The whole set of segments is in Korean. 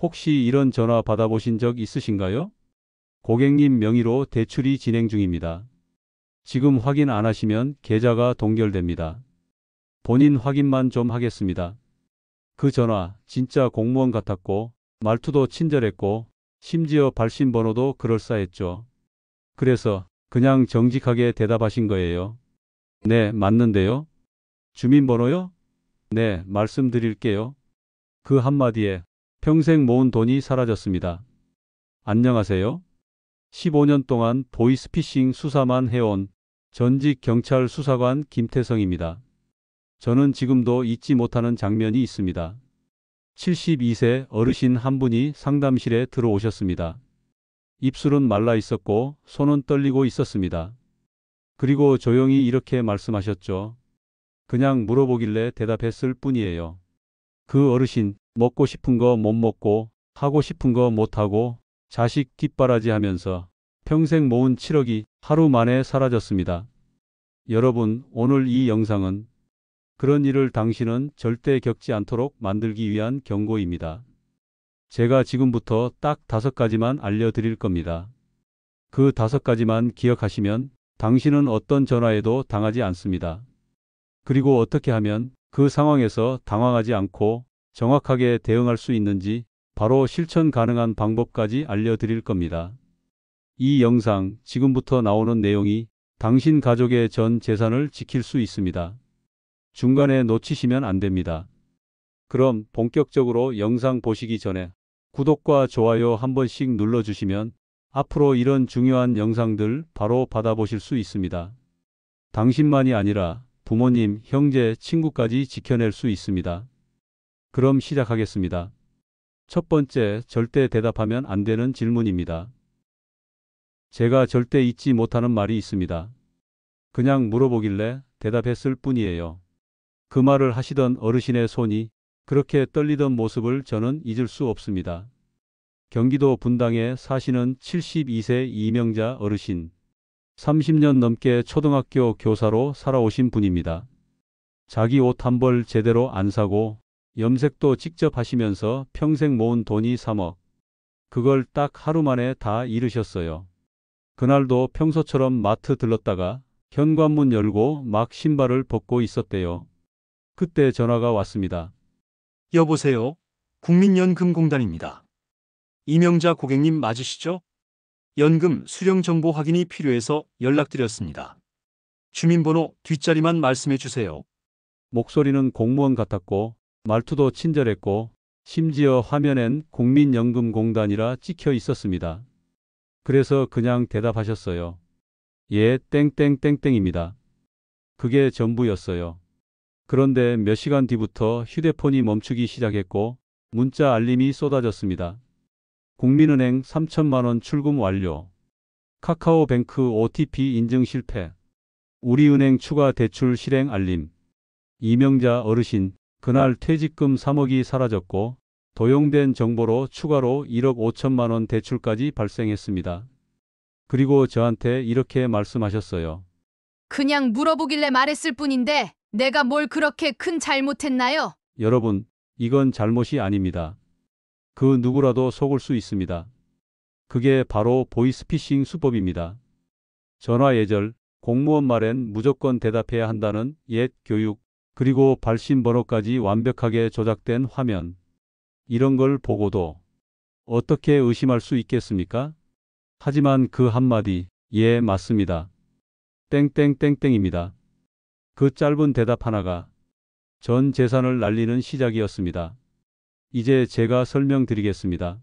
혹시 이런 전화 받아보신 적 있으신가요? 고객님 명의로 대출이 진행 중입니다. 지금 확인 안 하시면 계좌가 동결됩니다. 본인 확인만 좀 하겠습니다. 그 전화 진짜 공무원 같았고 말투도 친절했고 심지어 발신 번호도 그럴싸했죠. 그래서 그냥 정직하게 대답하신 거예요. 네, 맞는데요. 주민번호요? 네, 말씀드릴게요. 그 한마디에 평생 모은 돈이 사라졌습니다. 안녕하세요. 15년 동안 보이스피싱 수사만 해온 전직 경찰 수사관 김태성입니다. 저는 지금도 잊지 못하는 장면이 있습니다. 72세 어르신 한 분이 상담실에 들어오셨습니다. 입술은 말라 있었고 손은 떨리고 있었습니다. 그리고 조용히 이렇게 말씀하셨죠. 그냥 물어보길래 대답했을 뿐이에요. 그 어르신 먹고 싶은 거 못 먹고 하고 싶은 거 못 하고 자식 뒷바라지 하면서 평생 모은 7억이 하루 만에 사라졌습니다. 여러분, 오늘 이 영상은 그런 일을 당신은 절대 겪지 않도록 만들기 위한 경고입니다. 제가 지금부터 딱 5가지만 알려드릴 겁니다. 그 5가지만 기억하시면 당신은 어떤 전화에도 당하지 않습니다. 그리고 어떻게 하면 그 상황에서 당황하지 않고 정확하게 대응할 수 있는지 바로 실천 가능한 방법까지 알려드릴 겁니다. 이 영상 지금부터 나오는 내용이 당신 가족의 전 재산을 지킬 수 있습니다. 중간에 놓치시면 안 됩니다. 그럼 본격적으로 영상 보시기 전에 구독과 좋아요 한 번씩 눌러주시면 앞으로 이런 중요한 영상들 바로 받아보실 수 있습니다. 당신만이 아니라 부모님, 형제, 친구까지 지켜낼 수 있습니다. 그럼 시작하겠습니다. 첫 번째, 절대 대답하면 안 되는 질문입니다. 제가 절대 잊지 못하는 말이 있습니다. 그냥 물어보길래 대답했을 뿐이에요. 그 말을 하시던 어르신의 손이 그렇게 떨리던 모습을 저는 잊을 수 없습니다. 경기도 분당에 사시는 72세 이명자 어르신. 30년 넘게 초등학교 교사로 살아오신 분입니다. 자기 옷 한 벌 제대로 안 사고 염색도 직접 하시면서 평생 모은 돈이 3억. 그걸 딱 하루 만에 다 잃으셨어요. 그날도 평소처럼 마트 들렀다가 현관문 열고 막 신발을 벗고 있었대요. 그때 전화가 왔습니다. 여보세요. 국민연금공단입니다. 이명자 고객님 맞으시죠? 연금 수령 정보 확인이 필요해서 연락드렸습니다. 주민번호 뒷자리만 말씀해 주세요. 목소리는 공무원 같았고 말투도 친절했고 심지어 화면엔 국민연금공단이라 찍혀 있었습니다. 그래서 그냥 대답하셨어요. 예, 땡땡땡땡입니다. 그게 전부였어요. 그런데 몇 시간 뒤부터 휴대폰이 멈추기 시작했고 문자 알림이 쏟아졌습니다. 국민은행 3천만 원 출금 완료. 카카오뱅크 OTP 인증 실패. 우리은행 추가 대출 실행 알림. 이명자 어르신, 그날 퇴직금 3억이 사라졌고 도용된 정보로 추가로 1억 5천만 원 대출까지 발생했습니다. 그리고 저한테 이렇게 말씀하셨어요. 그냥 물어보길래 말했을 뿐인데 내가 뭘 그렇게 큰 잘못했나요? 여러분, 이건 잘못이 아닙니다. 그 누구라도 속을 수 있습니다. 그게 바로 보이스피싱 수법입니다. 전화 예절, 공무원 말엔 무조건 대답해야 한다는 옛 교육, 그리고 발신 번호까지 완벽하게 조작된 화면. 이런 걸 보고도 어떻게 의심할 수 있겠습니까? 하지만 그 한마디, 예, 맞습니다. 땡땡땡땡입니다. 그 짧은 대답 하나가 전 재산을 날리는 시작이었습니다. 이제 제가 설명드리겠습니다.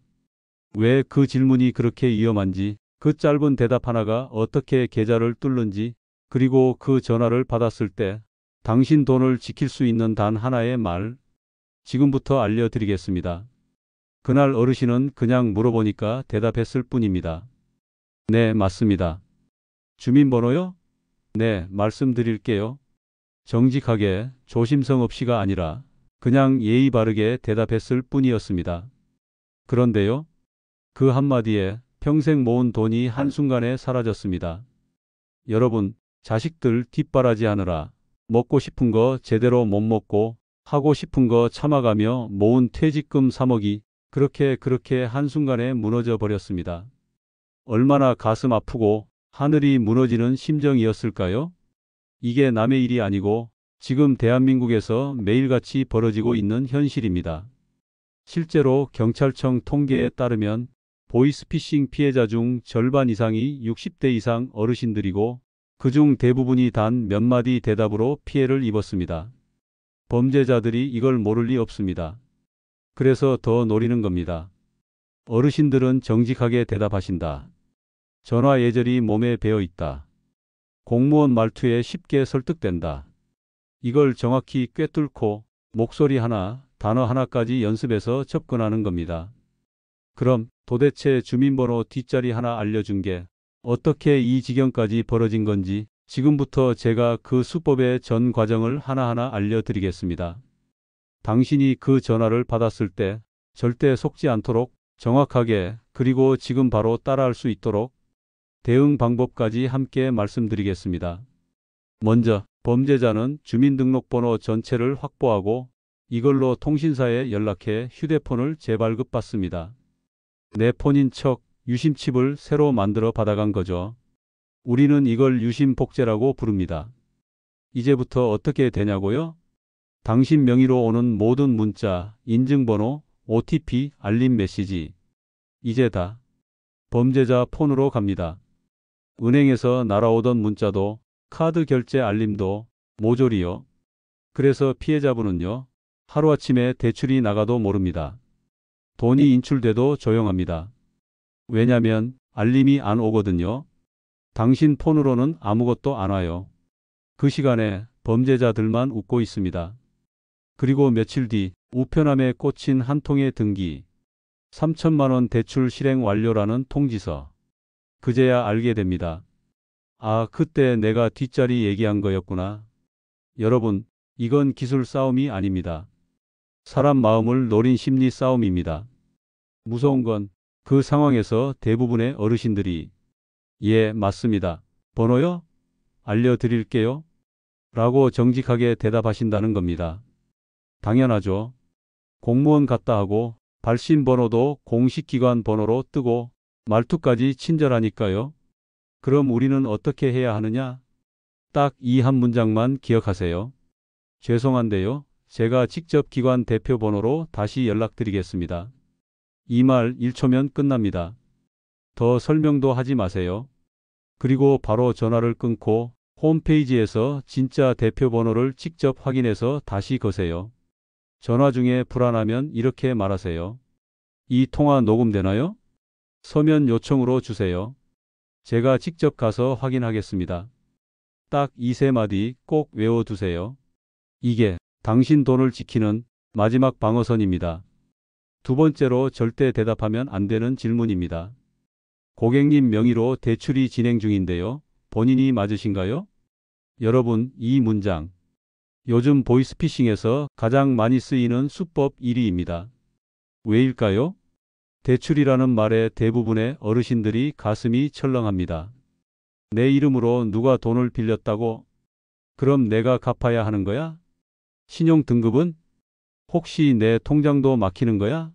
왜 그 질문이 그렇게 위험한지, 그 짧은 대답 하나가 어떻게 계좌를 뚫는지, 그리고 그 전화를 받았을 때 당신 돈을 지킬 수 있는 단 하나의 말, 지금부터 알려드리겠습니다. 그날 어르신은 그냥 물어보니까 대답했을 뿐입니다. 네, 맞습니다. 주민번호요? 네, 말씀드릴게요. 정직하게 조심성 없이가 아니라 그냥 예의 바르게 대답했을 뿐이었습니다. 그런데요, 그 한마디에 평생 모은 돈이 한순간에 사라졌습니다. 여러분, 자식들 뒷바라지 하느라 먹고 싶은 거 제대로 못 먹고 하고 싶은 거 참아가며 모은 퇴직금 3억이 그렇게 한순간에 무너져 버렸습니다. 얼마나 가슴 아프고 하늘이 무너지는 심정이었을까요? 이게 남의 일이 아니고 지금 대한민국에서 매일같이 벌어지고 있는 현실입니다. 실제로 경찰청 통계에 따르면 보이스피싱 피해자 중 절반 이상이 60대 이상 어르신들이고 그중 대부분이 단 몇 마디 대답으로 피해를 입었습니다. 범죄자들이 이걸 모를 리 없습니다. 그래서 더 노리는 겁니다. 어르신들은 정직하게 대답하신다. 전화 예절이 몸에 배어 있다. 공무원 말투에 쉽게 설득된다. 이걸 정확히 꿰뚫고 목소리 하나, 단어 하나까지 연습해서 접근하는 겁니다. 그럼 도대체 주민번호 뒷자리 하나 알려준 게 어떻게 이 지경까지 벌어진 건지 지금부터 제가 그 수법의 전 과정을 하나하나 알려드리겠습니다. 당신이 그 전화를 받았을 때 절대 속지 않도록 정확하게 그리고 지금 바로 따라할 수 있도록 대응 방법까지 함께 말씀드리겠습니다. 먼저 범죄자는 주민등록번호 전체를 확보하고 이걸로 통신사에 연락해 휴대폰을 재발급받습니다. 내 폰인 척 유심칩을 새로 만들어 받아간 거죠. 우리는 이걸 유심복제라고 부릅니다. 이제부터 어떻게 되냐고요? 당신 명의로 오는 모든 문자, 인증번호, OTP, 알림 메시지 이제 다 범죄자 폰으로 갑니다. 은행에서 날아오던 문자도 카드 결제 알림도 모조리요. 그래서 피해자분은요. 하루아침에 대출이 나가도 모릅니다. 돈이 인출돼도 조용합니다. 왜냐면 알림이 안 오거든요. 당신 폰으로는 아무것도 안 와요. 그 시간에 범죄자들만 웃고 있습니다. 그리고 며칠 뒤 우편함에 꽂힌 한 통의 등기, 3천만 원 대출 실행 완료라는 통지서. 그제야 알게 됩니다. 아, 그때 내가 뒷자리 얘기한 거였구나. 여러분, 이건 기술 싸움이 아닙니다. 사람 마음을 노린 심리 싸움입니다. 무서운 건 그 상황에서 대부분의 어르신들이 예, 맞습니다. 번호요? 알려드릴게요. 라고 정직하게 대답하신다는 겁니다. 당연하죠. 공무원 같다 하고 발신 번호도 공식 기관 번호로 뜨고 말투까지 친절하니까요. 그럼 우리는 어떻게 해야 하느냐? 딱 이 한 문장만 기억하세요. 죄송한데요. 제가 직접 기관 대표 번호로 다시 연락드리겠습니다. 이 말 1초면 끝납니다. 더 설명도 하지 마세요. 그리고 바로 전화를 끊고 홈페이지에서 진짜 대표 번호를 직접 확인해서 다시 거세요. 전화 중에 불안하면 이렇게 말하세요. 이 통화 녹음되나요? 서면 요청으로 주세요. 제가 직접 가서 확인하겠습니다. 딱 이 세 마디 꼭 외워두세요. 이게 당신 돈을 지키는 마지막 방어선입니다. 두 번째로 절대 대답하면 안 되는 질문입니다. 고객님 명의로 대출이 진행 중인데요. 본인이 맞으신가요? 여러분, 이 문장. 요즘 보이스피싱에서 가장 많이 쓰이는 수법 1위입니다. 왜일까요? 대출이라는 말에 대부분의 어르신들이 가슴이 철렁합니다. 내 이름으로 누가 돈을 빌렸다고? 그럼 내가 갚아야 하는 거야? 신용 등급은? 혹시 내 통장도 막히는 거야?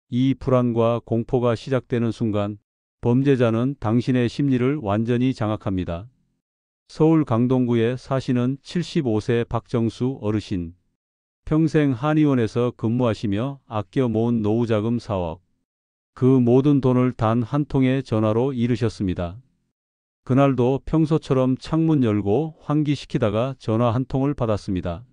이 불안과 공포가 시작되는 순간 범죄자는 당신의 심리를 완전히 장악합니다. 서울 강동구에 사시는 75세 박정수 어르신. 평생 한의원에서 근무하시며 아껴 모은 노후자금 4억. 그 모든 돈을 단 한 통의 전화로 잃으셨습니다. 그날도 평소처럼 창문 열고 환기시키다가 전화 한 통을 받았습니다.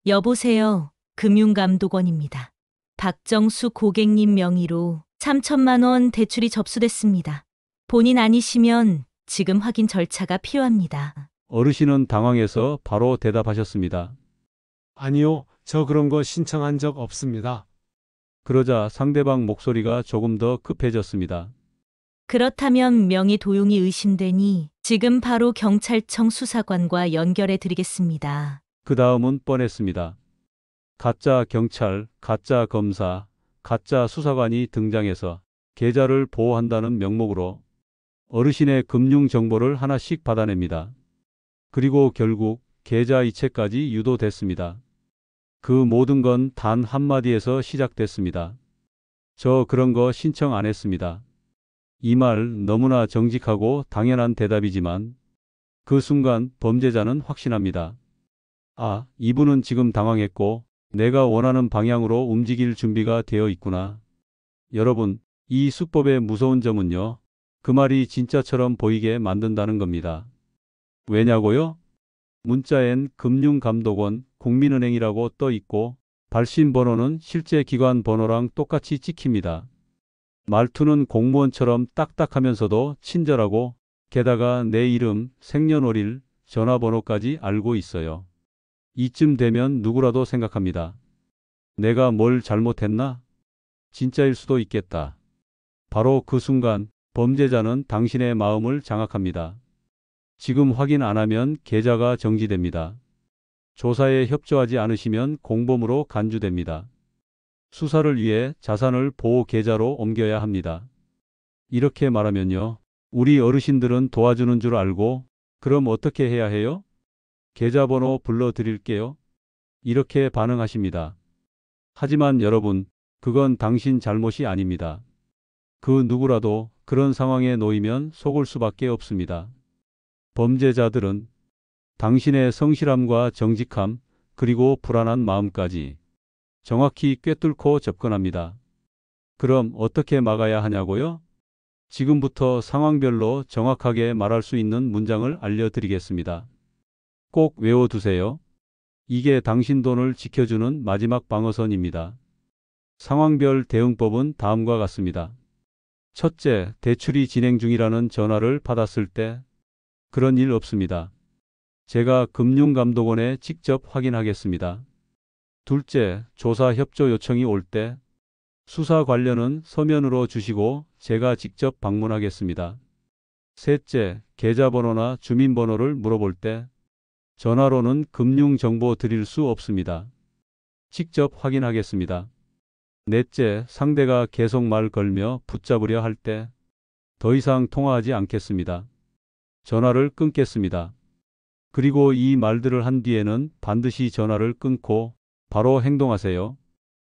여보세요. 금융감독원입니다. 박정수 고객님 명의로 3천만 원 대출이 접수됐습니다. 본인 아니시면 지금 확인 절차가 필요합니다. 어르신은 당황해서 바로 대답하셨습니다. 아니요, 저 그런 거 신청한 적 없습니다. 그러자 상대방 목소리가 조금 더 급해졌습니다. 그렇다면 명의 도용이 의심되니 지금 바로 경찰청 수사관과 연결해 드리겠습니다. 그 다음은 뻔했습니다. 가짜 경찰, 가짜 검사, 가짜 수사관이 등장해서 계좌를 보호한다는 명목으로 어르신의 금융 정보를 하나씩 받아냅니다. 그리고 결국 계좌 이체까지 유도됐습니다. 그 모든 건 단 한마디에서 시작됐습니다. 저 그런 거 신청 안 했습니다. 이 말 너무나 정직하고 당연한 대답이지만 그 순간 범죄자는 확신합니다. 아, 이분은 지금 당황했고 내가 원하는 방향으로 움직일 준비가 되어 있구나. 여러분, 이 수법의 무서운 점은요. 그 말이 진짜처럼 보이게 만든다는 겁니다. 왜냐고요? 문자엔 금융감독원, 국민은행이라고 떠 있고 발신 번호는 실제 기관 번호랑 똑같이 찍힙니다. 말투는 공무원처럼 딱딱하면서도 친절하고 게다가 내 이름, 생년월일, 전화번호까지 알고 있어요. 이쯤 되면 누구라도 생각합니다. 내가 뭘 잘못했나? 진짜일 수도 있겠다. 바로 그 순간 범죄자는 당신의 마음을 장악합니다. 지금 확인 안 하면 계좌가 정지됩니다. 조사에 협조하지 않으시면 공범으로 간주됩니다. 수사를 위해 자산을 보호 계좌로 옮겨야 합니다. 이렇게 말하면요. 우리 어르신들은 도와주는 줄 알고 그럼 어떻게 해야 해요? 계좌번호 불러드릴게요. 이렇게 반응하십니다. 하지만 여러분, 그건 당신 잘못이 아닙니다. 그 누구라도 그런 상황에 놓이면 속을 수밖에 없습니다. 범죄자들은 당신의 성실함과 정직함 그리고 불안한 마음까지 정확히 꿰뚫고 접근합니다. 그럼 어떻게 막아야 하냐고요? 지금부터 상황별로 정확하게 말할 수 있는 문장을 알려드리겠습니다. 꼭 외워두세요. 이게 당신 돈을 지켜주는 마지막 방어선입니다. 상황별 대응법은 다음과 같습니다. 첫째, 대출이 진행 중이라는 전화를 받았을 때 그런 일 없습니다. 제가 금융감독원에 직접 확인하겠습니다. 둘째, 조사 협조 요청이 올 때 수사 관련은 서면으로 주시고 제가 직접 방문하겠습니다. 셋째, 계좌번호나 주민번호를 물어볼 때 전화로는 금융정보 드릴 수 없습니다. 직접 확인하겠습니다. 넷째, 상대가 계속 말 걸며 붙잡으려 할 때 더 이상 통화하지 않겠습니다. 전화를 끊겠습니다. 그리고 이 말들을 한 뒤에는 반드시 전화를 끊고 바로 행동하세요.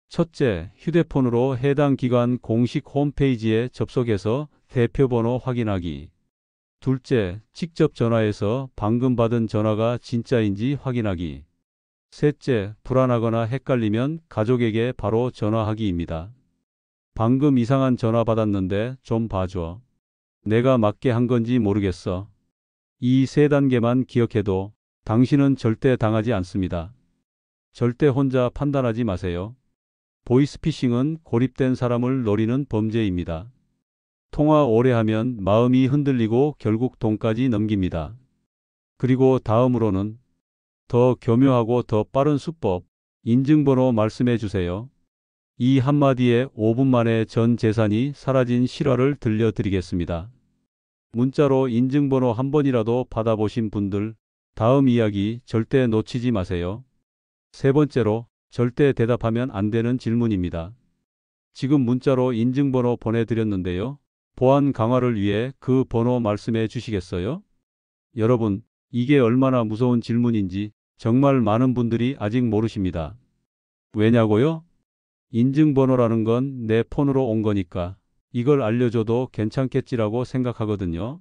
첫째, 휴대폰으로 해당 기관 공식 홈페이지에 접속해서 대표번호 확인하기. 둘째, 직접 전화해서 방금 받은 전화가 진짜인지 확인하기. 셋째, 불안하거나 헷갈리면 가족에게 바로 전화하기입니다. 방금 이상한 전화 받았는데 좀 봐줘. 내가 맞게 한 건지 모르겠어. 이 세 단계만 기억해도 당신은 절대 당하지 않습니다. 절대 혼자 판단하지 마세요. 보이스피싱은 고립된 사람을 노리는 범죄입니다. 통화 오래 하면 마음이 흔들리고 결국 돈까지 넘깁니다. 그리고 다음으로는 더 교묘하고 더 빠른 수법, 인증번호 말씀해 주세요. 이 한마디에 5분 만에 전 재산이 사라진 실화를 들려드리겠습니다. 문자로 인증번호 한 번이라도 받아보신 분들, 다음 이야기 절대 놓치지 마세요. 세 번째로, 절대 대답하면 안 되는 질문입니다. 지금 문자로 인증번호 보내드렸는데요. 보안 강화를 위해 그 번호 말씀해 주시겠어요? 여러분, 이게 얼마나 무서운 질문인지 정말 많은 분들이 아직 모르십니다. 왜냐고요? 인증번호라는 건 내 폰으로 온 거니까 이걸 알려줘도 괜찮겠지라고 생각하거든요.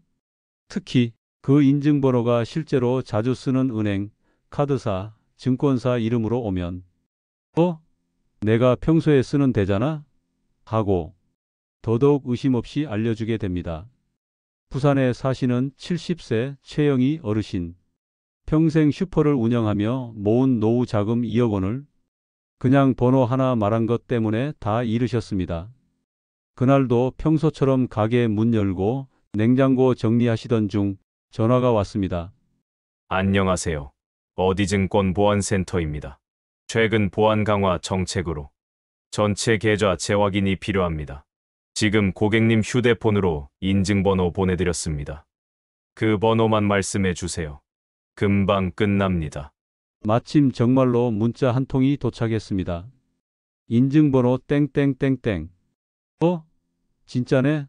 특히 그 인증번호가 실제로 자주 쓰는 은행, 카드사, 증권사 이름으로 오면 내가 평소에 쓰는 데잖아? 하고 더더욱 의심 없이 알려주게 됩니다. 부산에 사시는 70세 최영희 어르신. 평생 슈퍼를 운영하며 모은 노후 자금 2억 원을 그냥 번호 하나 말한 것 때문에 다 잃으셨습니다. 그날도 평소처럼 가게 문 열고 냉장고 정리하시던 중 전화가 왔습니다. 안녕하세요. 어디증권보안센터입니다. 최근 보안 강화 정책으로 전체 계좌 재확인이 필요합니다. 지금 고객님 휴대폰으로 인증번호 보내드렸습니다. 그 번호만 말씀해 주세요. 금방 끝납니다. 마침 정말로 문자 한 통이 도착했습니다. 인증번호 땡땡땡땡. 진짜네?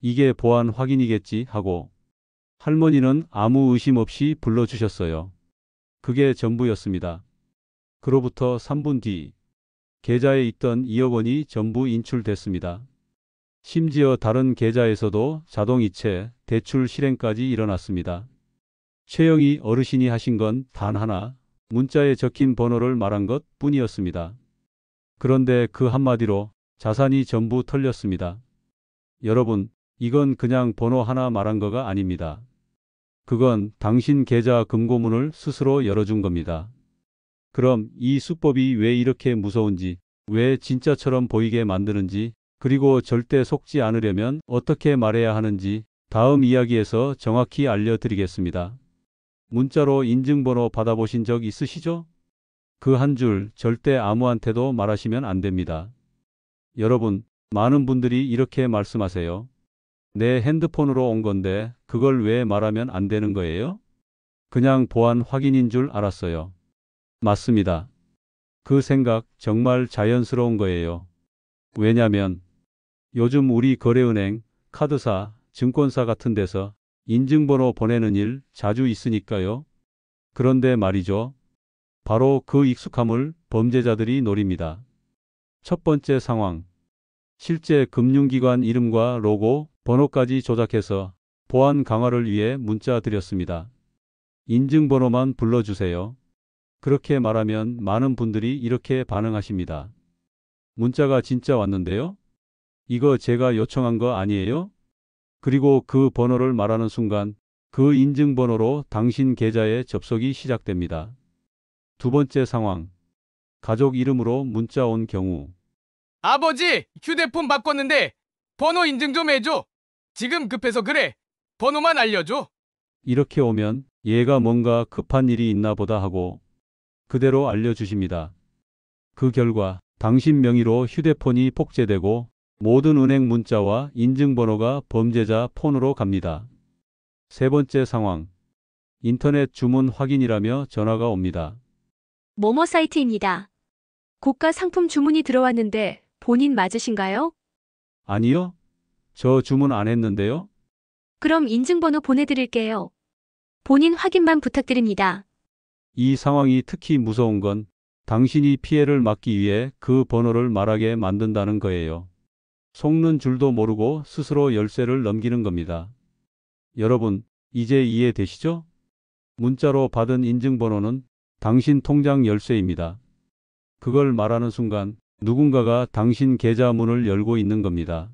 이게 보안 확인이겠지 하고 할머니는 아무 의심 없이 불러주셨어요. 그게 전부였습니다. 그로부터 3분 뒤 계좌에 있던 2억 원이 전부 인출됐습니다. 심지어 다른 계좌에서도 자동이체 대출 실행까지 일어났습니다. 최영희 어르신이 하신 건 단 하나, 문자에 적힌 번호를 말한 것 뿐이었습니다. 그런데 그 한마디로 자산이 전부 털렸습니다. 여러분, 이건 그냥 번호 하나 말한 거가 아닙니다. 그건 당신 계좌 금고문을 스스로 열어준 겁니다. 그럼 이 수법이 왜 이렇게 무서운지, 왜 진짜처럼 보이게 만드는지, 그리고 절대 속지 않으려면 어떻게 말해야 하는지 다음 이야기에서 정확히 알려드리겠습니다. 문자로 인증번호 받아보신 적 있으시죠? 그 한 줄 절대 아무한테도 말하시면 안 됩니다. 여러분, 많은 분들이 이렇게 말씀하세요. 내 핸드폰으로 온 건데 그걸 왜 말하면 안 되는 거예요? 그냥 보안 확인인 줄 알았어요. 맞습니다. 그 생각 정말 자연스러운 거예요. 왜냐면 요즘 우리 거래은행, 카드사, 증권사 같은 데서 인증번호 보내는 일 자주 있으니까요. 그런데 말이죠. 바로 그 익숙함을 범죄자들이 노립니다. 첫 번째 상황. 실제 금융기관 이름과 로고, 번호까지 조작해서 보안 강화를 위해 문자 드렸습니다. 인증번호만 불러주세요. 그렇게 말하면 많은 분들이 이렇게 반응하십니다. 문자가 진짜 왔는데요? 이거 제가 요청한 거 아니에요? 그리고 그 번호를 말하는 순간 그 인증번호로 당신 계좌에 접속이 시작됩니다. 두 번째 상황. 가족 이름으로 문자 온 경우. 아버지, 휴대폰 바꿨는데 번호 인증 좀 해줘. 지금 급해서 그래. 번호만 알려줘. 이렇게 오면 얘가 뭔가 급한 일이 있나 보다 하고 그대로 알려주십니다. 그 결과 당신 명의로 휴대폰이 복제되고 모든 은행 문자와 인증번호가 범죄자 폰으로 갑니다. 세 번째 상황. 인터넷 주문 확인이라며 전화가 옵니다. 뭐뭐 사이트입니다. 고가 상품 주문이 들어왔는데 본인 맞으신가요? 아니요? 저 주문 안 했는데요? 그럼 인증번호 보내드릴게요. 본인 확인만 부탁드립니다. 이 상황이 특히 무서운 건 당신이 피해를 막기 위해 그 번호를 말하게 만든다는 거예요. 속는 줄도 모르고 스스로 열쇠를 넘기는 겁니다. 여러분, 이제 이해되시죠? 문자로 받은 인증번호는 당신 통장 열쇠입니다. 그걸 말하는 순간 누군가가 당신 계좌 문을 열고 있는 겁니다.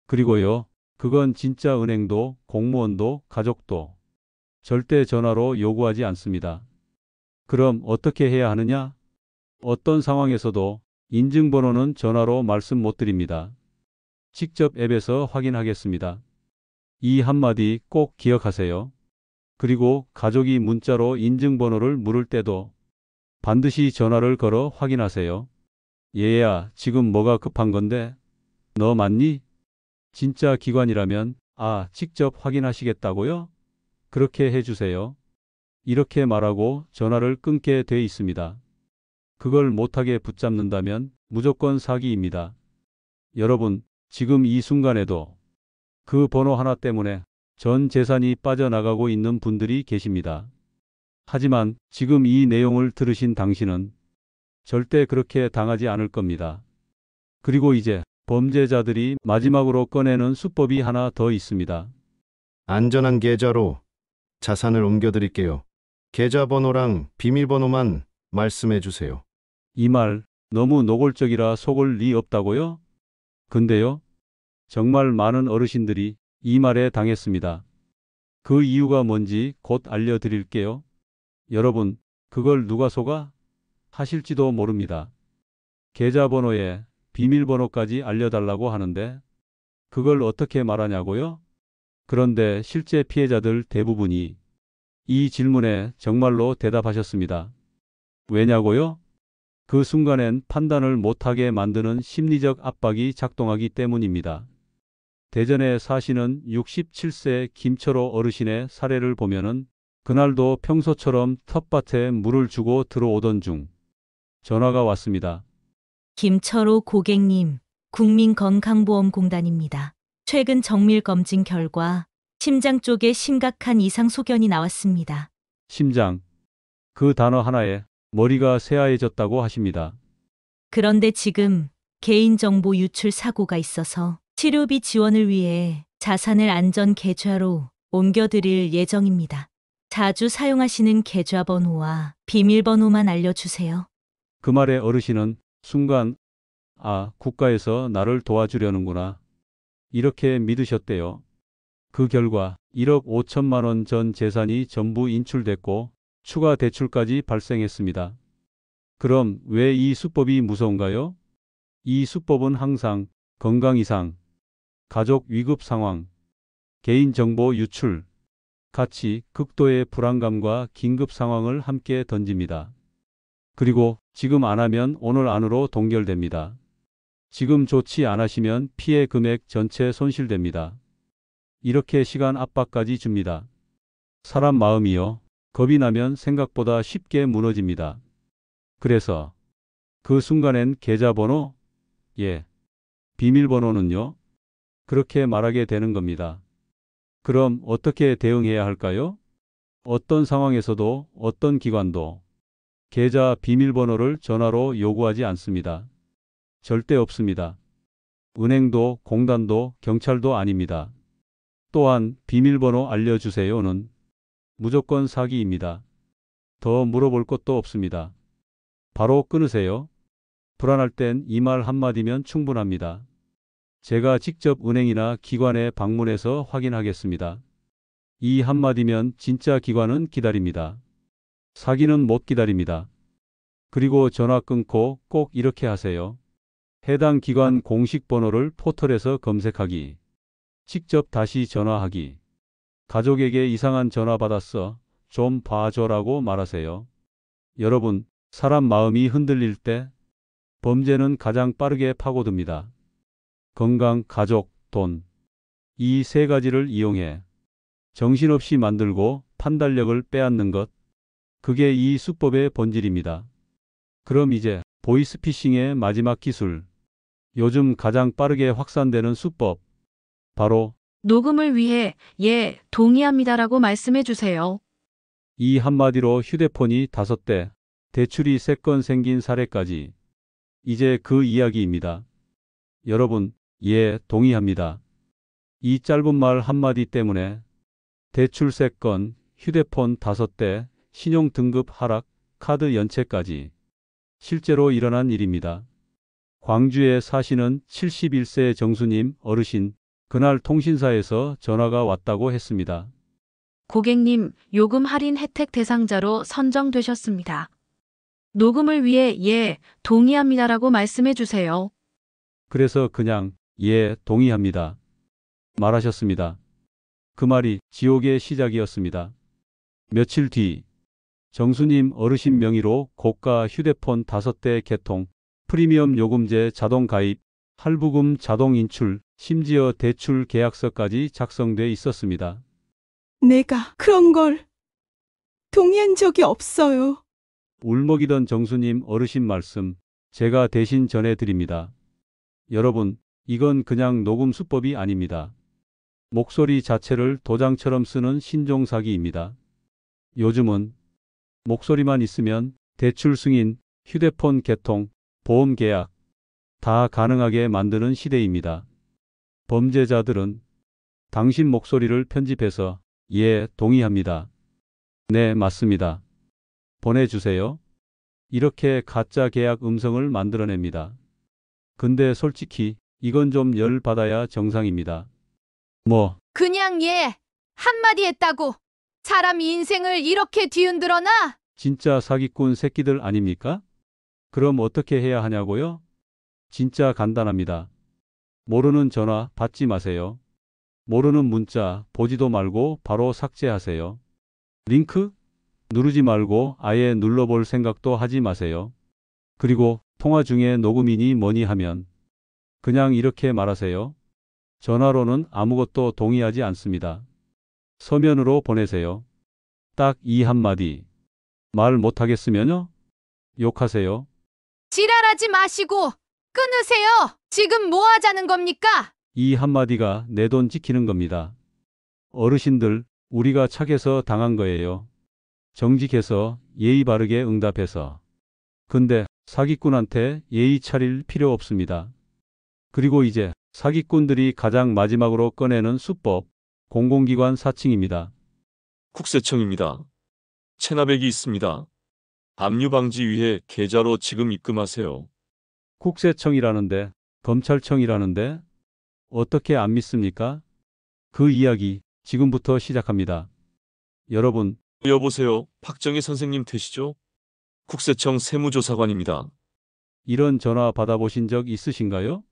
그리고요, 그건 진짜 은행도 공무원도 가족도 절대 전화로 요구하지 않습니다. 그럼 어떻게 해야 하느냐? 어떤 상황에서도 인증번호는 전화로 말씀 못 드립니다. 직접 앱에서 확인하겠습니다. 이 한마디 꼭 기억하세요. 그리고 가족이 문자로 인증번호를 물을 때도 반드시 전화를 걸어 확인하세요. 얘야, 지금 뭐가 급한 건데? 너 맞니? 진짜 기관이라면 직접 확인하시겠다고요? 그렇게 해주세요. 이렇게 말하고 전화를 끊게 돼 있습니다. 그걸 못하게 붙잡는다면 무조건 사기입니다. 여러분, 지금 이 순간에도 그 번호 하나 때문에 전 재산이 빠져나가고 있는 분들이 계십니다. 하지만 지금 이 내용을 들으신 당신은 절대 그렇게 당하지 않을 겁니다. 그리고 이제 범죄자들이 마지막으로 꺼내는 수법이 하나 더 있습니다. 안전한 계좌로 자산을 옮겨드릴게요. 계좌번호랑 비밀번호만 말씀해 주세요. 이 말 너무 노골적이라 속을 리 없다고요? 근데요, 정말 많은 어르신들이 이 말에 당했습니다. 그 이유가 뭔지 곧 알려드릴게요. 여러분, 그걸 누가 속아? 하실지도 모릅니다. 계좌번호에 비밀번호까지 알려달라고 하는데 그걸 어떻게 말하냐고요? 그런데 실제 피해자들 대부분이 이 질문에 정말로 대답하셨습니다. 왜냐고요? 그 순간엔 판단을 못하게 만드는 심리적 압박이 작동하기 때문입니다. 대전에 사시는 67세 김철호 어르신의 사례를 보면은 그날도 평소처럼 텃밭에 물을 주고 들어오던 중 전화가 왔습니다. 김철호 고객님, 국민건강보험공단입니다. 최근 정밀 검진 결과 심장 쪽에 심각한 이상 소견이 나왔습니다. 심장. 그 단어 하나에 머리가 새하얘졌다고 하십니다. 그런데 지금 개인정보 유출 사고가 있어서 치료비 지원을 위해 자산을 안전 계좌로 옮겨드릴 예정입니다. 자주 사용하시는 계좌번호와 비밀번호만 알려주세요. 그 말에 어르신은 순간 아, 국가에서 나를 도와주려는구나. 이렇게 믿으셨대요. 그 결과 1억 5천만 원 전 재산이 전부 인출됐고 추가 대출까지 발생했습니다. 그럼 왜 이 수법이 무서운가요? 이 수법은 항상 건강 이상, 가족 위급 상황, 개인정보 유출, 같이 극도의 불안감과 긴급 상황을 함께 던집니다. 그리고 지금 안 하면 오늘 안으로 동결됩니다. 지금 조치 안 하시면 피해 금액 전체 손실됩니다. 이렇게 시간 압박까지 줍니다. 사람 마음이요. 겁이 나면 생각보다 쉽게 무너집니다. 그래서 그 순간엔 계좌번호, 비밀번호는요? 그렇게 말하게 되는 겁니다. 그럼 어떻게 대응해야 할까요? 어떤 상황에서도 어떤 기관도 계좌 비밀번호를 전화로 요구하지 않습니다. 절대 없습니다. 은행도 공단도 경찰도 아닙니다. 또한 비밀번호 알려주세요는 무조건 사기입니다. 더 물어볼 것도 없습니다. 바로 끊으세요. 불안할 땐 이 말 한마디면 충분합니다. 제가 직접 은행이나 기관에 방문해서 확인하겠습니다. 이 한마디면 진짜 기관은 기다립니다. 사기는 못 기다립니다. 그리고 전화 끊고 꼭 이렇게 하세요. 해당 기관 공식 번호를 포털에서 검색하기. 직접 다시 전화하기. 가족에게 이상한 전화 받았어. 좀 봐줘라고 말하세요. 여러분, 사람 마음이 흔들릴 때 범죄는 가장 빠르게 파고듭니다. 건강, 가족, 돈. 이 세 가지를 이용해 정신없이 만들고 판단력을 빼앗는 것. 그게 이 수법의 본질입니다. 그럼 이제 보이스피싱의 마지막 기술. 요즘 가장 빠르게 확산되는 수법. 바로 녹음을 위해 예, 동의합니다라고 말씀해 주세요. 이 한마디로 휴대폰이 5대, 대출이 3건 생긴 사례까지. 이제 그 이야기입니다. 여러분, 예, 동의합니다. 이 짧은 말 한마디 때문에 대출 3건, 휴대폰 5대, 신용 등급 하락, 카드 연체까지. 실제로 일어난 일입니다. 광주에 사시는 71세 정수님 어르신, 그날 통신사에서 전화가 왔다고 했습니다. 고객님, 요금 할인 혜택 대상자로 선정되셨습니다. 녹음을 위해 예, 동의합니다라고 말씀해 주세요. 그래서 그냥 예, 동의합니다. 말하셨습니다. 그 말이 지옥의 시작이었습니다. 며칠 뒤 정수님 어르신 명의로 고가 휴대폰 5대 개통, 프리미엄 요금제 자동 가입, 할부금 자동 인출, 심지어 대출 계약서까지 작성돼 있었습니다. 내가 그런 걸 동의한 적이 없어요. 울먹이던 정수님 어르신 말씀 제가 대신 전해드립니다. 여러분, 이건 그냥 녹음 수법이 아닙니다. 목소리 자체를 도장처럼 쓰는 신종사기입니다. 요즘은 목소리만 있으면 대출 승인, 휴대폰 개통, 보험 계약 다 가능하게 만드는 시대입니다. 범죄자들은 당신 목소리를 편집해서 예, 동의합니다. 네, 맞습니다. 보내주세요. 이렇게 가짜 계약 음성을 만들어냅니다. 근데 솔직히 이건 좀 열받아야 정상입니다. 그냥 예, 한마디 했다고 사람 인생을 이렇게 뒤흔들어나? 진짜 사기꾼 새끼들 아닙니까? 그럼 어떻게 해야 하냐고요? 진짜 간단합니다. 모르는 전화 받지 마세요. 모르는 문자 보지도 말고 바로 삭제하세요. 링크 누르지 말고 아예 눌러볼 생각도 하지 마세요. 그리고 통화 중에 녹음이니 뭐니 하면 그냥 이렇게 말하세요. 전화로는 아무것도 동의하지 않습니다. 서면으로 보내세요. 딱 이 한마디. 말 못하겠으면요? 욕하세요. 지랄하지 마시고 끊으세요. 지금 뭐 하자는 겁니까? 이 한마디가 내 돈 지키는 겁니다. 어르신들, 우리가 착해서 당한 거예요. 정직해서 예의 바르게 응답해서. 근데 사기꾼한테 예의 차릴 필요 없습니다. 그리고 이제 사기꾼들이 가장 마지막으로 꺼내는 수법, 공공기관 사칭입니다. 국세청입니다. 체납액이 있습니다. 압류 방지 위해 계좌로 지금 입금하세요. 국세청이라는데, 검찰청이라는데, 어떻게 안 믿습니까? 그 이야기 지금부터 시작합니다. 여러분, 여보세요. 박정희 선생님 되시죠? 국세청 세무조사관입니다. 이런 전화 받아보신 적 있으신가요?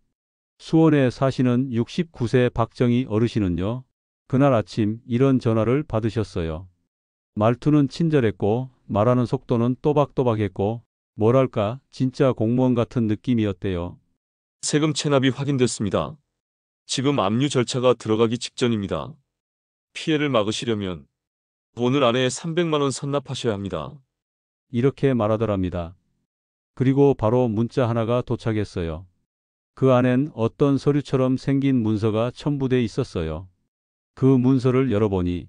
수원에 사시는 69세 박정희 어르신은요, 그날 아침 이런 전화를 받으셨어요. 말투는 친절했고, 말하는 속도는 또박또박했고, 뭐랄까, 진짜 공무원 같은 느낌이었대요. 세금 체납이 확인됐습니다. 지금 압류 절차가 들어가기 직전입니다. 피해를 막으시려면 오늘 안에 300만 원 선납하셔야 합니다. 이렇게 말하더랍니다. 그리고 바로 문자 하나가 도착했어요. 그 안엔 어떤 서류처럼 생긴 문서가 첨부돼 있었어요. 그 문서를 열어보니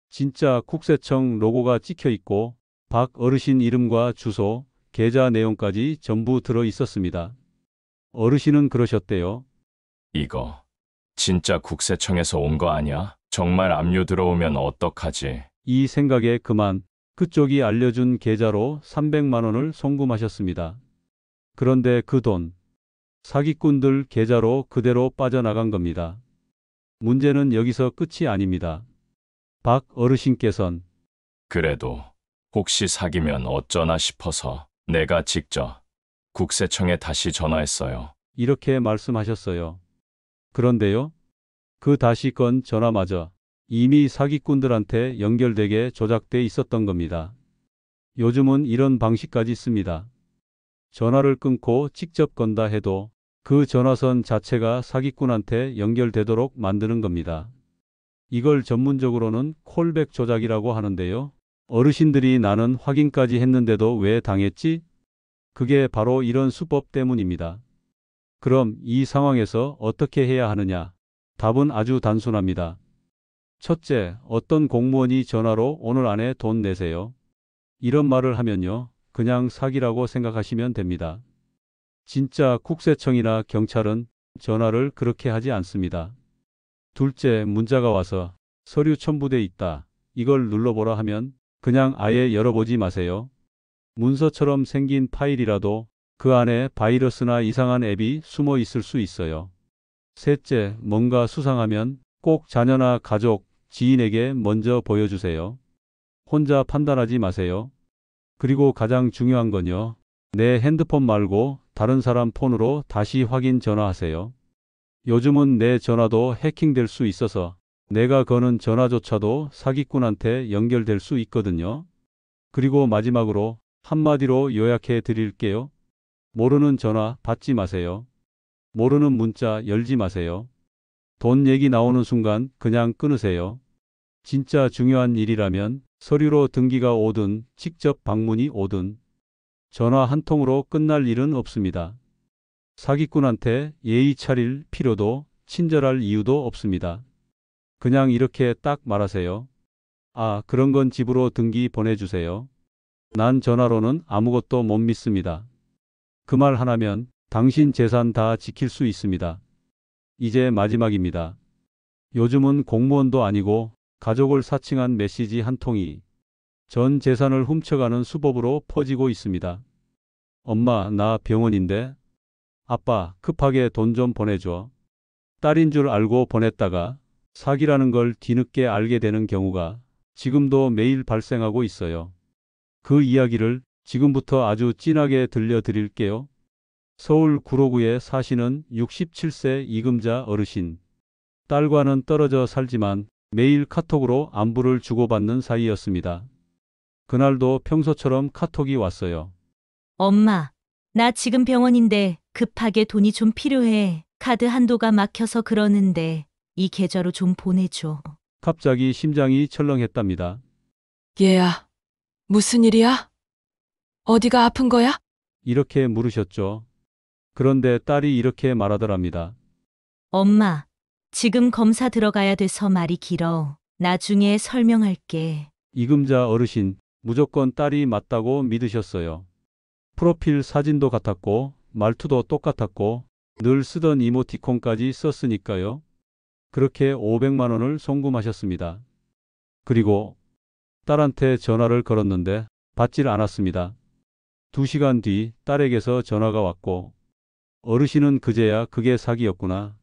진짜 국세청 로고가 찍혀 있고 박 어르신 이름과 주소, 계좌 내용까지 전부 들어 있었습니다. 어르신은 그러셨대요. 이거 진짜 국세청에서 온 거 아니야? 정말 압류 들어오면 어떡하지? 이 생각에 그만 그쪽이 알려준 계좌로 300만 원을 송금하셨습니다. 그런데 그 돈, 사기꾼들 계좌로 그대로 빠져나간 겁니다. 문제는 여기서 끝이 아닙니다. 박 어르신께선 그래도 혹시 사기면 어쩌나 싶어서 내가 직접 국세청에 다시 전화했어요. 이렇게 말씀하셨어요. 그런데요, 그 다시 건 전화마저 이미 사기꾼들한테 연결되게 조작돼 있었던 겁니다. 요즘은 이런 방식까지 씁니다. 전화를 끊고 직접 건다 해도 그 전화선 자체가 사기꾼한테 연결되도록 만드는 겁니다. 이걸 전문적으로는 콜백 조작이라고 하는데요. 어르신들이 나는 확인까지 했는데도 왜 당했지? 그게 바로 이런 수법 때문입니다. 그럼 이 상황에서 어떻게 해야 하느냐? 답은 아주 단순합니다. 첫째, 어떤 공무원이 전화로 오늘 안에 돈 내세요. 이런 말을 하면요, 그냥 사기라고 생각하시면 됩니다. 진짜 국세청이나 경찰은 전화를 그렇게 하지 않습니다. 둘째, 문자가 와서 서류 첨부돼 있다. 이걸 눌러보라 하면 그냥 아예 열어보지 마세요. 문서처럼 생긴 파일이라도 그 안에 바이러스나 이상한 앱이 숨어 있을 수 있어요. 셋째, 뭔가 수상하면 꼭 자녀나 가족, 지인에게 먼저 보여주세요. 혼자 판단하지 마세요. 그리고 가장 중요한 건요, 내 핸드폰 말고 다른 사람 폰으로 다시 확인 전화하세요. 요즘은 내 전화도 해킹될 수 있어서 내가 거는 전화조차도 사기꾼한테 연결될 수 있거든요. 그리고 마지막으로 한마디로 요약해 드릴게요. 모르는 전화 받지 마세요. 모르는 문자 열지 마세요. 돈 얘기 나오는 순간 그냥 끊으세요. 진짜 중요한 일이라면 서류로 등기가 오든 직접 방문이 오든 전화 한 통으로 끝날 일은 없습니다. 사기꾼한테 예의 차릴 필요도 친절할 이유도 없습니다. 그냥 이렇게 딱 말하세요. 아, 그런 건 집으로 등기 보내주세요. 난 전화로는 아무것도 못 믿습니다. 그 말 하나면 당신 재산 다 지킬 수 있습니다. 이제 마지막입니다. 요즘은 공무원도 아니고 가족을 사칭한 메시지 한 통이 전 재산을 훔쳐가는 수법으로 퍼지고 있습니다. 엄마, 나 병원인데. 아빠, 급하게 돈 좀 보내줘. 딸인 줄 알고 보냈다가 사기라는 걸 뒤늦게 알게 되는 경우가 지금도 매일 발생하고 있어요. 그 이야기를 지금부터 아주 진하게 들려드릴게요. 서울 구로구에 사시는 67세 이금자 어르신. 딸과는 떨어져 살지만 매일 카톡으로 안부를 주고받는 사이였습니다. 그날도 평소처럼 카톡이 왔어요. 엄마, 나 지금 병원인데 급하게 돈이 좀 필요해. 카드 한도가 막혀서 그러는데 이 계좌로 좀 보내줘. 갑자기 심장이 철렁했답니다. 얘야, 무슨 일이야? 어디가 아픈 거야? 이렇게 물으셨죠. 그런데 딸이 이렇게 말하더랍니다. 엄마, 지금 검사 들어가야 돼서 말이 길어. 나중에 설명할게. 이금자 어르신, 무조건 딸이 맞다고 믿으셨어요. 프로필 사진도 같았고 말투도 똑같았고 늘 쓰던 이모티콘까지 썼으니까요. 그렇게 500만 원을 송금하셨습니다. 그리고 딸한테 전화를 걸었는데 받질 않았습니다. 2시간 뒤 딸에게서 전화가 왔고 어르신은 그제야 그게 사기였구나.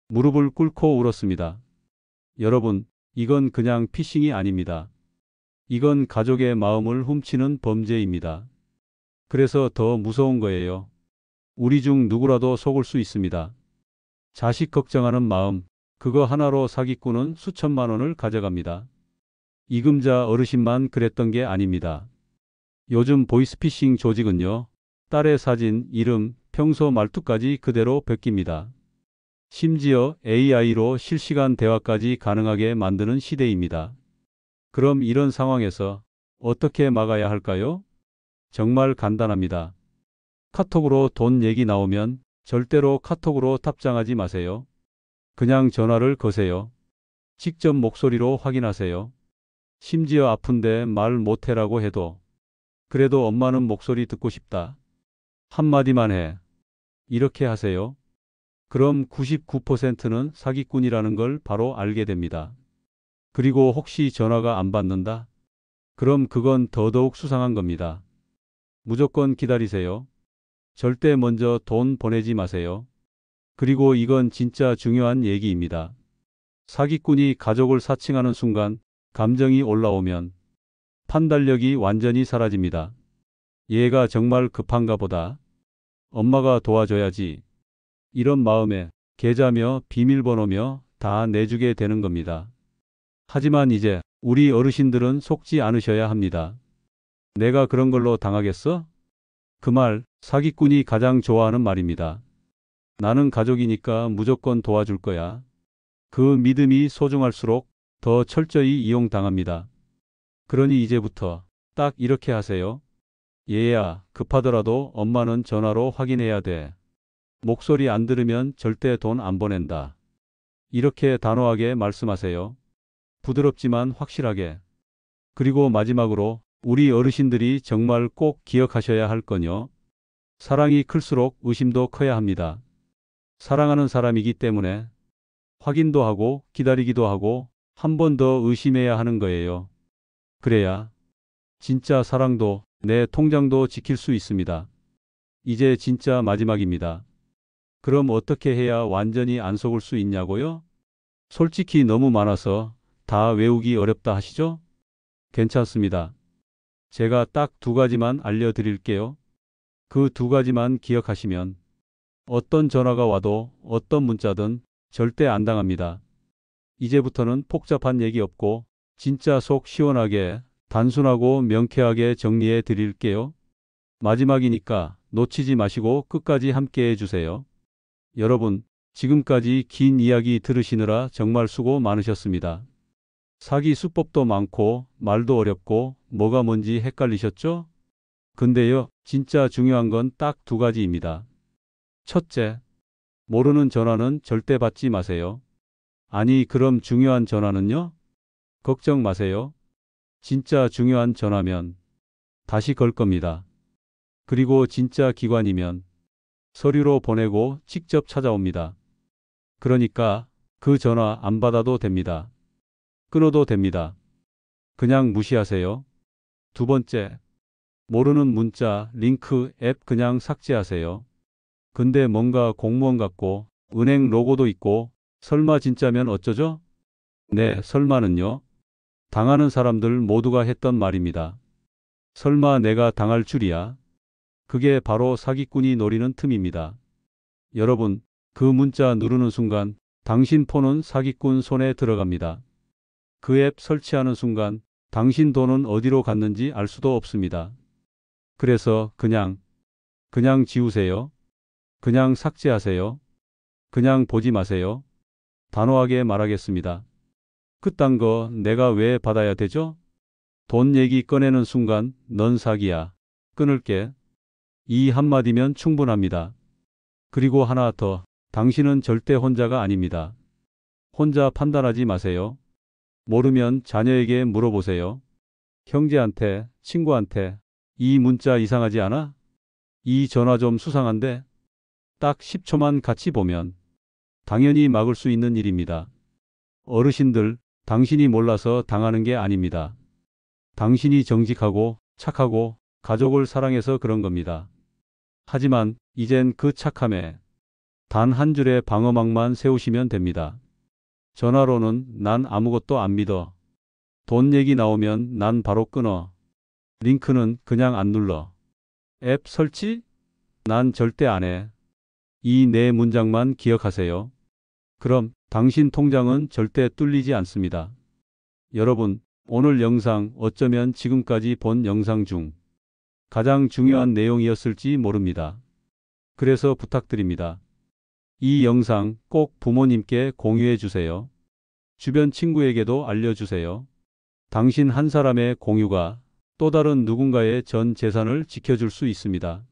무릎을 꿇고 울었습니다. 여러분, 이건 그냥 피싱이 아닙니다. 이건 가족의 마음을 훔치는 범죄입니다. 그래서 더 무서운 거예요. 우리 중 누구라도 속을 수 있습니다. 자식 걱정하는 마음, 그거 하나로 사기꾼은 수천만 원을 가져갑니다. 이금자 어르신만 그랬던 게 아닙니다. 요즘 보이스피싱 조직은요, 딸의 사진, 이름, 평소 말투까지 그대로 베낍니다. 심지어 AI로 실시간 대화까지 가능하게 만드는 시대입니다. 그럼 이런 상황에서 어떻게 막아야 할까요? 정말 간단합니다. 카톡으로 돈 얘기 나오면 절대로 카톡으로 답장하지 마세요. 그냥 전화를 거세요. 직접 목소리로 확인하세요. 심지어 아픈데 말 못해라고 해도 그래도 엄마는 목소리 듣고 싶다. 한마디만 해. 이렇게 하세요. 그럼 99%는 사기꾼이라는 걸 바로 알게 됩니다. 그리고 혹시 전화가 안 받는다? 그럼 그건 더더욱 수상한 겁니다. 무조건 기다리세요. 절대 먼저 돈 보내지 마세요. 그리고 이건 진짜 중요한 얘기입니다. 사기꾼이 가족을 사칭하는 순간 감정이 올라오면 판단력이 완전히 사라집니다. 얘가 정말 급한가 보다. 엄마가 도와줘야지. 이런 마음에 계좌며 비밀번호며 다 내주게 되는 겁니다. 하지만 이제 우리 어르신들은 속지 않으셔야 합니다. 내가 그런 걸로 당하겠어? 그 말 사기꾼이 가장 좋아하는 말입니다. 나는 가족이니까 무조건 도와줄 거야. 그 믿음이 소중할수록 더 철저히 이용당합니다. 그러니 이제부터 딱 이렇게 하세요. 얘야, 급하더라도 엄마는 전화로 확인해야 돼. 목소리 안 들으면 절대 돈 안 보낸다. 이렇게 단호하게 말씀하세요. 부드럽지만 확실하게. 그리고 마지막으로 우리 어르신들이 정말 꼭 기억하셔야 할 건요. 사랑이 클수록 의심도 커야 합니다. 사랑하는 사람이기 때문에 확인도 하고 기다리기도 하고 한 번 더 의심해야 하는 거예요. 그래야 진짜 사랑도 내 통장도 지킬 수 있습니다. 이제 진짜 마지막입니다. 그럼 어떻게 해야 완전히 안 속을 수 있냐고요? 솔직히 너무 많아서 다 외우기 어렵다 하시죠? 괜찮습니다. 제가 딱 2가지만 알려드릴게요. 그 2가지만 기억하시면 어떤 전화가 와도 어떤 문자든 절대 안 당합니다. 이제부터는 복잡한 얘기 없고 진짜 속 시원하게 단순하고 명쾌하게 정리해 드릴게요. 마지막이니까 놓치지 마시고 끝까지 함께 해주세요. 여러분, 지금까지 긴 이야기 들으시느라 정말 수고 많으셨습니다. 사기 수법도 많고 말도 어렵고 뭐가 뭔지 헷갈리셨죠? 근데요, 진짜 중요한 건 딱 2가지입니다. 첫째, 모르는 전화는 절대 받지 마세요. 아니, 그럼 중요한 전화는요? 걱정 마세요. 진짜 중요한 전화면 다시 걸 겁니다. 그리고 진짜 기관이면 서류로 보내고 직접 찾아옵니다. 그러니까 그 전화 안 받아도 됩니다. 끊어도 됩니다. 그냥 무시하세요. 2번째, 모르는 문자, 링크, 앱 그냥 삭제하세요. 근데 뭔가 공무원 같고 은행 로고도 있고 설마 진짜면 어쩌죠? 네, 설마는요. 당하는 사람들 모두가 했던 말입니다. 설마 내가 당할 줄이야. 그게 바로 사기꾼이 노리는 틈입니다. 여러분, 그 문자 누르는 순간 당신 폰은 사기꾼 손에 들어갑니다. 그 앱 설치하는 순간 당신 돈은 어디로 갔는지 알 수도 없습니다. 그래서 그냥 지우세요. 그냥 삭제하세요. 그냥 보지 마세요. 단호하게 말하겠습니다. 그딴 거 내가 왜 받아야 되죠? 돈 얘기 꺼내는 순간 넌 사기야. 끊을게. 이 한마디면 충분합니다. 그리고 하나 더. 당신은 절대 혼자가 아닙니다. 혼자 판단하지 마세요. 모르면 자녀에게 물어보세요. 형제한테, 친구한테 이 문자 이상하지 않아? 이 전화 좀 수상한데? 딱 10초만 같이 보면 당연히 막을 수 있는 일입니다. 어르신들, 당신이 몰라서 당하는 게 아닙니다. 당신이 정직하고 착하고 가족을 사랑해서 그런 겁니다. 하지만 이젠 그 착함에 단 한 줄의 방어막만 세우시면 됩니다. 전화로는 난 아무것도 안 믿어. 돈 얘기 나오면 난 바로 끊어. 링크는 그냥 안 눌러. 앱 설치? 난 절대 안 해. 이 네 문장만 기억하세요. 그럼 당신 통장은 절대 뚫리지 않습니다. 여러분, 오늘 영상 어쩌면 지금까지 본 영상 중 가장 중요한 내용이었을지 모릅니다. 그래서 부탁드립니다. 이 영상 꼭 부모님께 공유해 주세요. 주변 친구에게도 알려주세요. 당신 한 사람의 공유가 또 다른 누군가의 전 재산을 지켜줄 수 있습니다.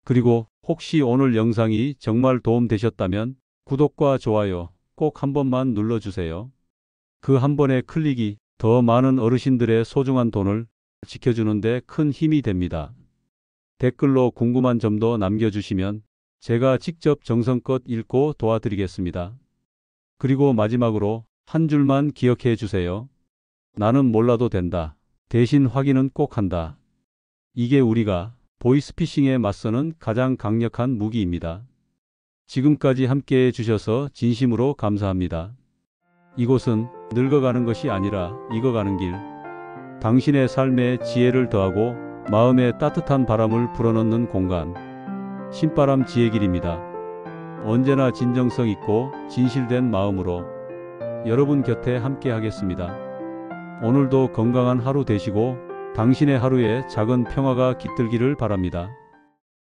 그리고 혹시 오늘 영상이 정말 도움되셨다면 구독과 좋아요 꼭 한 번만 눌러주세요. 그 한 번의 클릭이 더 많은 어르신들의 소중한 돈을 지켜주는 데 큰 힘이 됩니다. 댓글로 궁금한 점도 남겨주시면 제가 직접 정성껏 읽고 도와드리겠습니다. 그리고 마지막으로 한 줄만 기억해 주세요. 나는 몰라도 된다. 대신 확인은 꼭 한다. 이게 우리가 보이스피싱에 맞서는 가장 강력한 무기입니다. 지금까지 함께해 주셔서 진심으로 감사합니다. 이곳은 늙어가는 것이 아니라 익어가는 길. 당신의 삶에 지혜를 더하고 마음에 따뜻한 바람을 불어넣는 공간. 신바람 지혜길입니다. 언제나 진정성 있고 진실된 마음으로 여러분 곁에 함께 하겠습니다. 오늘도 건강한 하루 되시고 당신의 하루에 작은 평화가 깃들기를 바랍니다.